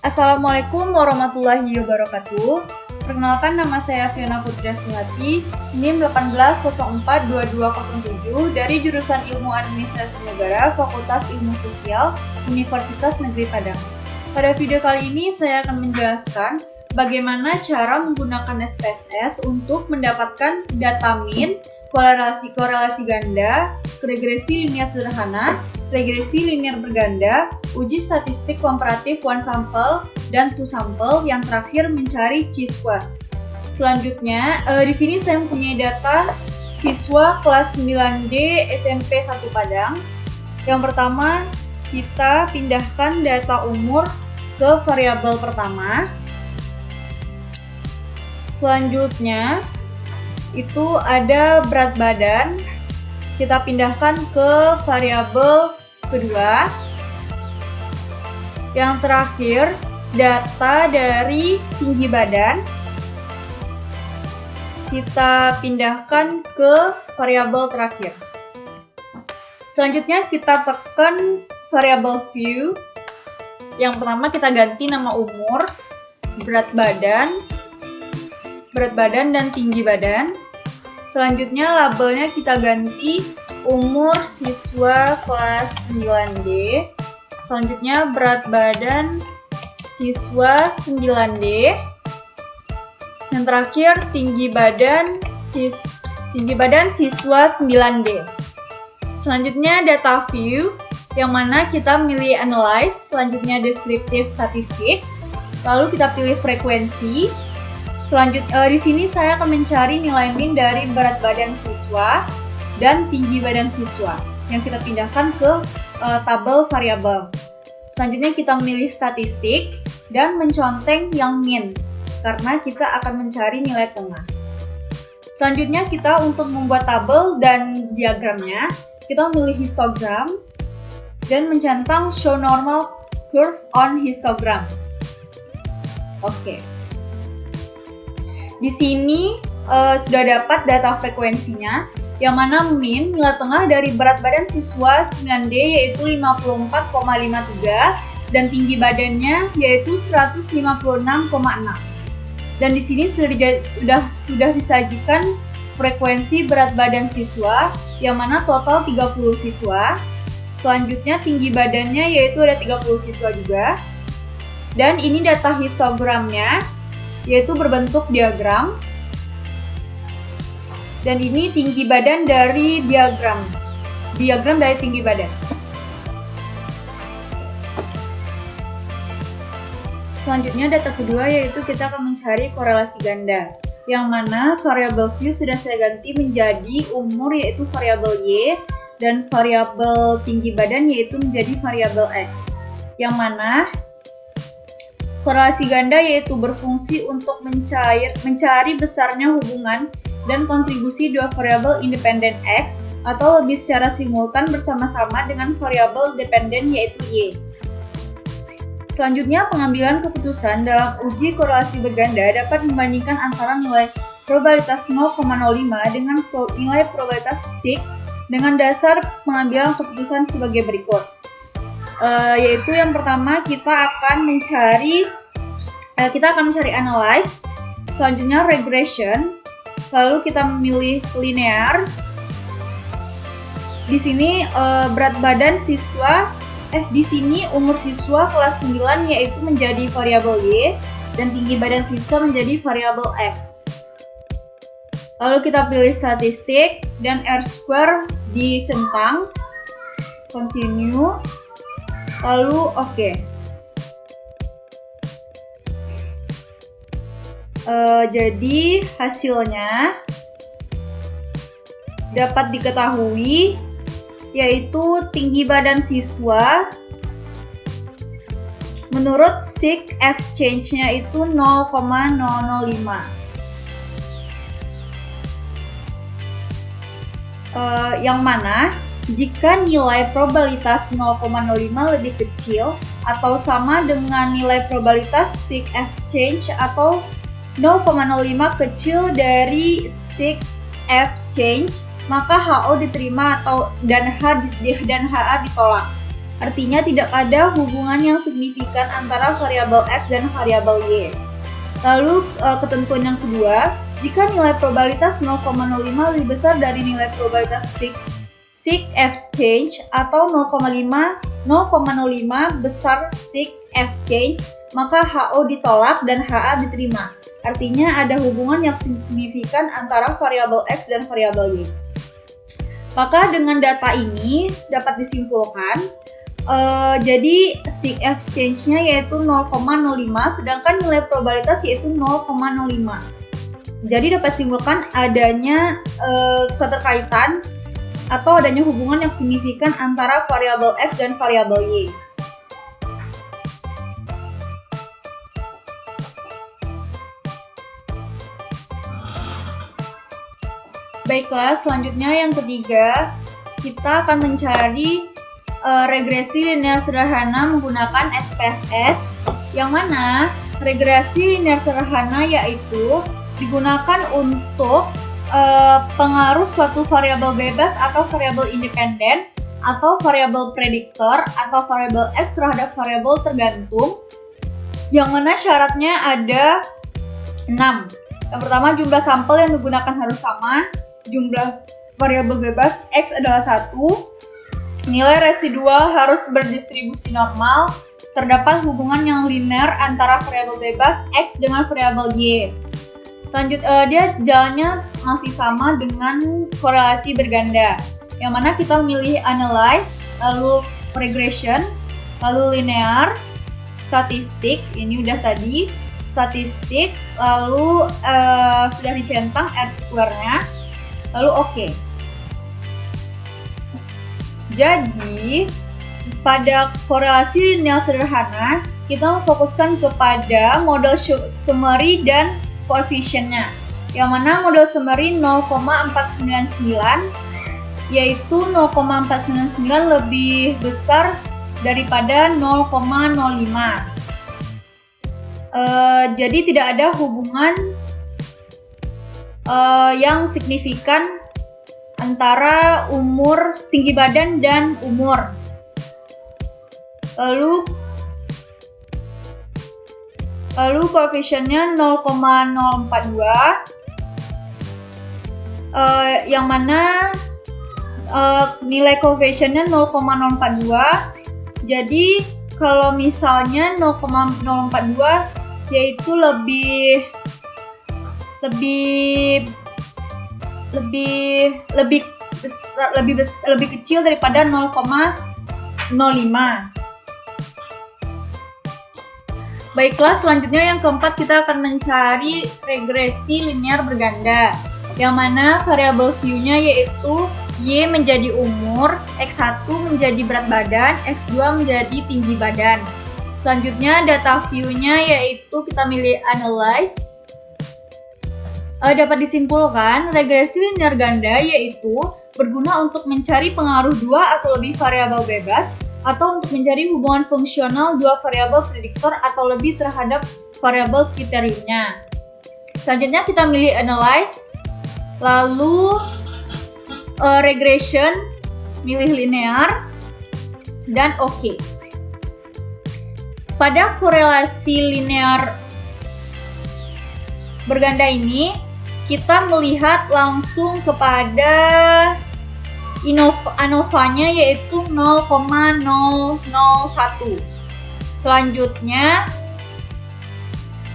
Assalamualaikum warahmatullahi wabarakatuh. Perkenalkan, nama saya Fiona Putri Suhati, NIM 18042207 dari jurusan Ilmu Administrasi Negara, Fakultas Ilmu Sosial, Universitas Negeri Padang. Pada video kali ini saya akan menjelaskan bagaimana cara menggunakan SPSS untuk mendapatkan data min, korelasi ganda, regresi linear sederhana, regresi linear berganda, uji statistik komparatif one sample dan two sample, yang terakhir mencari chi-square. Selanjutnya, di sini saya mempunyai data siswa kelas 9D SMP 1 Padang. Yang pertama, kita pindahkan data umur ke variabel pertama. Selanjutnya, itu ada berat badan. Kita pindahkan ke variabel kedua. Yang terakhir, data dari tinggi badan. Kita pindahkan ke variabel terakhir. Selanjutnya kita tekan variabel view. Yang pertama kita ganti nama umur, berat badan dan tinggi badan. Selanjutnya labelnya kita ganti umur siswa kelas 9D. Selanjutnya berat badan siswa 9D. Yang terakhir tinggi badan siswa 9D. Selanjutnya data view, yang mana kita milih analyze. Selanjutnya deskriptif statistik. Lalu kita pilih frekuensi. Selanjutnya di sini saya akan mencari nilai min dari berat badan siswa dan tinggi badan siswa yang kita pindahkan ke tabel variabel. Selanjutnya kita memilih statistik dan menconteng yang min karena kita akan mencari nilai tengah. Selanjutnya kita untuk membuat tabel dan diagramnya, kita memilih histogram dan mencentang show normal curve on histogram. Oke. Di sini sudah dapat data frekuensinya, yang mana min nilai tengah dari berat badan siswa 9D yaitu 54,53 dan tinggi badannya yaitu 156,6. Dan di sini sudah disajikan frekuensi berat badan siswa, yang mana total 30 siswa. Selanjutnya tinggi badannya yaitu ada 30 siswa juga. Dan ini data histogramnya, yaitu berbentuk diagram. Dan ini tinggi badan dari diagram dari tinggi badan. Selanjutnya data kedua yaitu kita akan mencari korelasi ganda, yang mana variabel view sudah saya ganti menjadi umur yaitu variabel Y dan variabel tinggi badan yaitu menjadi variabel X, yang mana korelasi ganda yaitu berfungsi untuk mencari besarnya hubungan dan kontribusi dua variabel independen X atau lebih secara simultan bersama-sama dengan variabel dependen yaitu Y. Selanjutnya, pengambilan keputusan dalam uji korelasi berganda dapat membandingkan antara nilai probabilitas 0,05 dengan nilai probabilitas sig dengan dasar pengambilan keputusan sebagai berikut. Yaitu yang pertama kita akan mencari analyze, selanjutnya regression, lalu kita memilih linear. Di sini berat badan siswa di sini umur siswa kelas 9 yaitu menjadi variabel Y dan tinggi badan siswa menjadi variabel X. Lalu kita pilih statistik dan R-square dicentang, continue, lalu oke. Jadi hasilnya dapat diketahui yaitu tinggi badan siswa menurut sig F change-nya itu 0,005. Yang mana jika nilai probabilitas 0,05 lebih kecil atau sama dengan nilai probabilitas sig F change atau 0,05 kecil dari sig F change, maka HO diterima dan HA ditolak. Artinya tidak ada hubungan yang signifikan antara variabel X dan variabel Y. Lalu ketentuan yang kedua, jika nilai probabilitas 0,05 lebih besar dari nilai probabilitas sig F change atau 0,05 besar sig F change, maka HO ditolak dan HA diterima. Artinya ada hubungan yang signifikan antara variabel X dan variabel Y. Maka dengan data ini dapat disimpulkan, jadi sig F change-nya yaitu 0,05, sedangkan nilai probabilitas yaitu 0,05. Jadi dapat disimpulkan adanya keterkaitan atau adanya hubungan yang signifikan antara variabel X dan variabel Y. Baiklah, selanjutnya yang ketiga, kita akan mencari regresi linear sederhana menggunakan SPSS, yang mana regresi linear sederhana yaitu digunakan untuk pengaruh suatu variabel bebas atau variabel independen atau variabel prediktor atau variabel X terhadap variabel tergantung, yang mana syaratnya ada 6. Yang pertama, jumlah sampel yang digunakan harus sama, jumlah variabel bebas X adalah 1, nilai residual harus berdistribusi normal, terdapat hubungan yang linear antara variabel bebas X dengan variabel Y. Selanjutnya dia jalannya masih sama dengan korelasi berganda, yang mana kita memilih analyze, lalu regression, lalu linear, statistik, ini udah tadi, statistik, lalu sudah dicentang R-square-nya, lalu oke. Jadi pada korelasi linear sederhana kita memfokuskan kepada model summary dan koefisiennya, yang mana model summary 0,499 yaitu 0,499 lebih besar daripada 0,05. Jadi tidak ada hubungan yang signifikan antara umur, tinggi badan, dan umur. Lalu koefisiennya 0,042, yang mana nilai koefisiennya 0,042. Jadi kalau misalnya 0,042 yaitu lebih kecil daripada 0,05. Baiklah, selanjutnya yang keempat kita akan mencari regresi linear berganda, yang mana variabel Q-nya yaitu Y menjadi umur, X1 menjadi berat badan, X2 menjadi tinggi badan. Selanjutnya data view-nya yaitu kita milih analyze. Dapat disimpulkan regresi linear ganda yaitu berguna untuk mencari pengaruh dua atau lebih variabel bebas, atau untuk mencari hubungan fungsional dua variabel prediktor atau lebih terhadap variabel kriteriumnya. Selanjutnya kita milih analyze, lalu regression, milih linear, dan oke. Pada korelasi linear berganda ini, kita melihat langsung kepada ANOVA-nya yaitu 0,001. Selanjutnya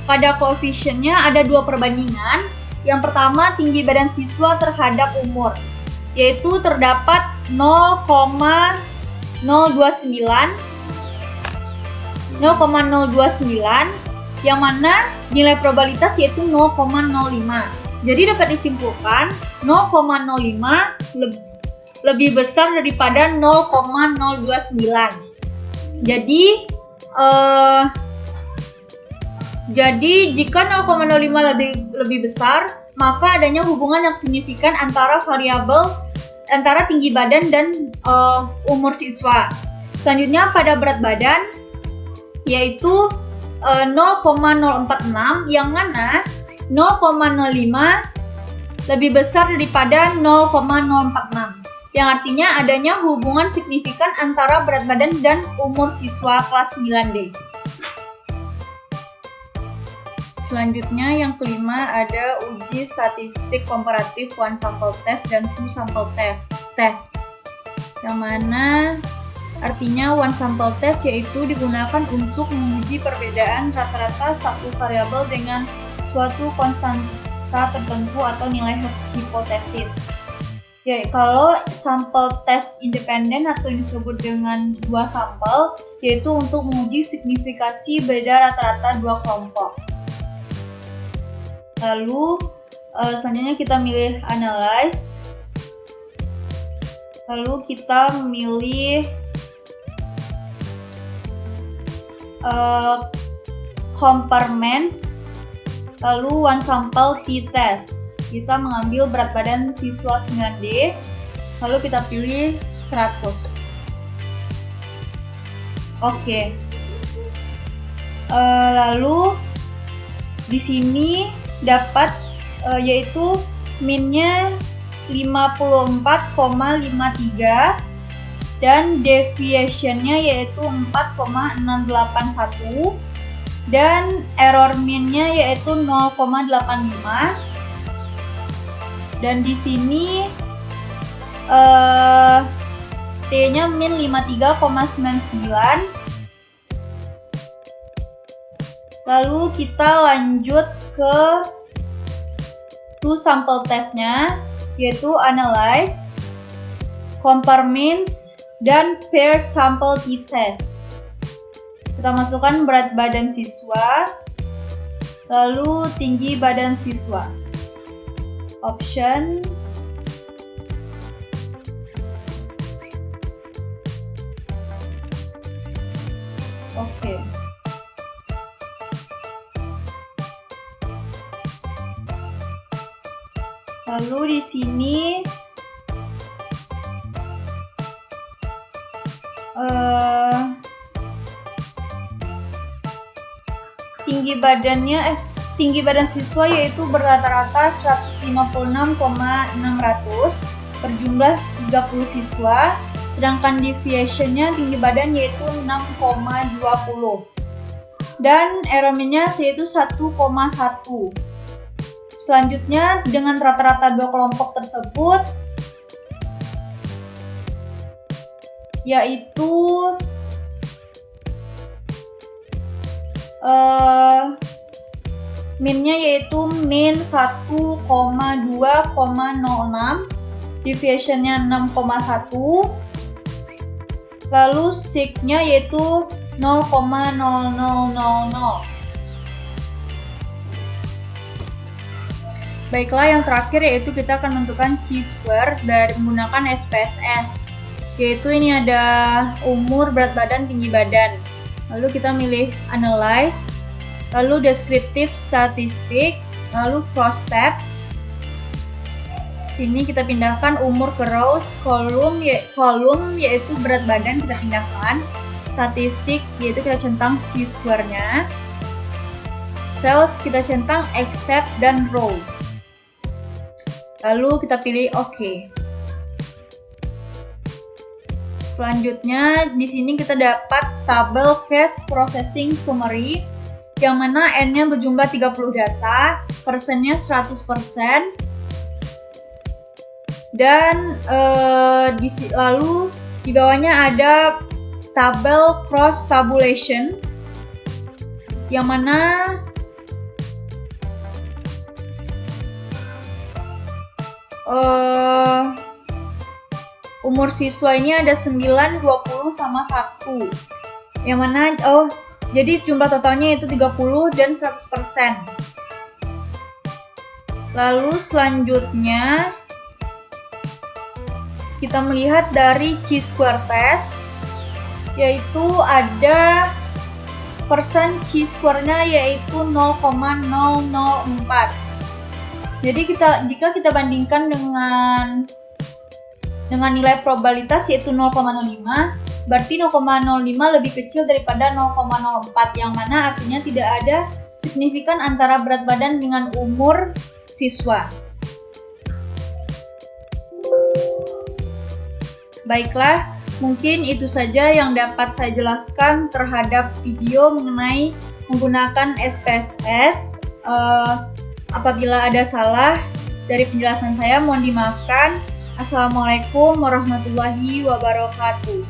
pada koefisiennya ada dua perbandingan. Yang pertama tinggi badan siswa terhadap umur, yaitu terdapat 0,029, yang mana nilai probabilitas yaitu 0,05. Jadi dapat disimpulkan 0,05 lebih besar daripada 0,029. Jadi jika 0,05 lebih besar, maka adanya hubungan yang signifikan antara tinggi badan dan umur siswa. Selanjutnya pada berat badan yaitu 0,046, yang mana 0,05 lebih besar daripada 0,046. yang artinya adanya hubungan signifikan antara berat badan dan umur siswa kelas 9D. Selanjutnya yang kelima ada uji statistik komparatif one sample test dan two sample test. Yang mana artinya one sample test yaitu digunakan untuk menguji perbedaan rata-rata satu variabel dengan suatu konstanta tertentu atau nilai hipotesis. Ya, kalau sampel test independen atau disebut dengan dua sampel yaitu untuk menguji signifikasi beda rata-rata dua kelompok. Lalu selanjutnya kita milih analyze. Lalu kita milih compartments. Lalu one sample t-test. Kita mengambil berat badan siswa 9D. Lalu kita pilih 100. Oke. Lalu di sini dapat yaitu minnya 54,53 dan deviationnya yaitu 4,681 dan error minnya yaitu 0,85 dan di sini T-nya min 53,99. Lalu kita lanjut ke two sample testnya yaitu analyze, compartments, dan pair sample t-test. Kita masukkan berat badan siswa, lalu tinggi badan siswa. Option. Oke. Lalu di sini tinggi badan siswa yaitu berrata-rata 156,600 per jumlah 30 siswa, sedangkan deviationnya tinggi badan yaitu 6,20 dan error minnya yaitu 1,1. Selanjutnya dengan rata-rata dua kelompok tersebut yaitu minnya yaitu min 1,2,06, deviationnya 6,1, lalu sig-nya yaitu 0,0000. Baiklah, yang terakhir yaitu kita akan menentukan chi-square dari menggunakan SPSS. Yaitu ini ada umur, berat badan, tinggi badan. Lalu kita milih analyze, lalu descriptive statistik, lalu cross steps. Sini kita pindahkan umur ke rows, kolom yaitu berat badan kita pindahkan, statistik yaitu kita centang chi-square-nya, cells kita centang except dan row. Lalu kita pilih OK. Selanjutnya di sini kita dapat tabel Cache Processing Summary yang mana N-nya berjumlah 30 data, persennya 100%, dan lalu di bawahnya ada tabel Cross Tabulation yang mana umur siswa ini ada 9, 20, sama 1 yang mana jadi jumlah totalnya itu 30 dan 100%. Lalu selanjutnya kita melihat dari chi-square test yaitu ada persen chi-square-nya yaitu 0,004. Jadi jika kita bandingkan dengan nilai probabilitas yaitu 0,05, berarti 0,05 lebih kecil daripada 0,04 yang mana artinya tidak ada signifikan antara berat badan dengan umur siswa. Baiklah, mungkin itu saja yang dapat saya jelaskan terhadap video mengenai menggunakan SPSS. Apabila ada salah dari penjelasan saya, mohon dimaafkan. Assalamualaikum warahmatullahi wabarakatuh.